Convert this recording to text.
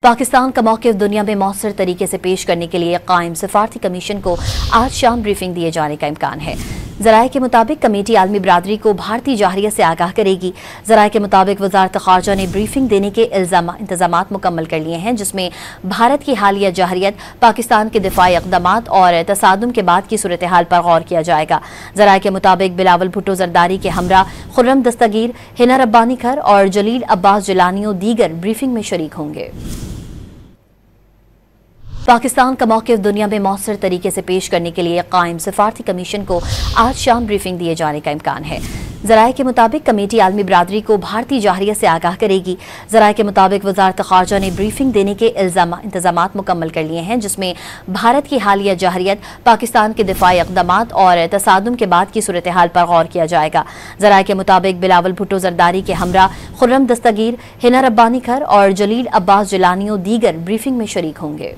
पाकिस्तान का मौक़िफ़ दुनिया में मौसर तरीके से पेश करने के लिए कायम सिफारती कमीशन को आज शाम ब्रीफिंग दिए जाने का इम्कान है। ज़राए के मुताबिक कमेटी आलमी बरादरी को भारतीय जाहिरियत से आगाह करेगी। ज़राए के मुताबिक वज़ारत ख़ारजा ने ब्रीफिंग देने के इंतज़ामात मुकम्मल कर लिए हैं, जिसमें भारत की हालिया जाहिरियत, पाकिस्तान के दिफाई इक़दामात और तसादुम के बाद की सूरत हाल पर गौर किया जाएगा। ज़राए के मुताबिक बिलावल भुट्टो ज़रदारी के हमरा खुर्रम दस्तगीर, हिना रब्बानी खर और जलील अब्बास जिलानियों दीगर ब्रीफिंग में शरीक होंगे। पाकिस्तान का मौक़िफ़ दुनिया में मौसर तरीके से पेश करने के लिए कायम सिफारती कमीशन को आज शाम ब्रीफिंग दिए जाने का इम्कान है। ज़राए के मुताबिक कमेटी आलमी बरादरी को भारतीय जाहिरियत से आगाह करेगी। ज़राए के मुताबिक वज़ारत ख़ारजा ने ब्रीफिंग देने के इंतज़ामात मुकम्मल कर लिए हैं, जिसमें भारत की हालिया जाहिरियत, पाकिस्तान के दिफाई इक़दामात और तसादुम के बाद की सूरत हाल पर गौर किया जाएगा। ज़राए के मुताबिक बिलावल भुट्टो ज़रदारी के हमरा खुर्रम दस्तगीर, हिना रब्बानी खर और जलील अब्बास जिलानियों दीगर ब्रीफिंग में शरीक होंगे।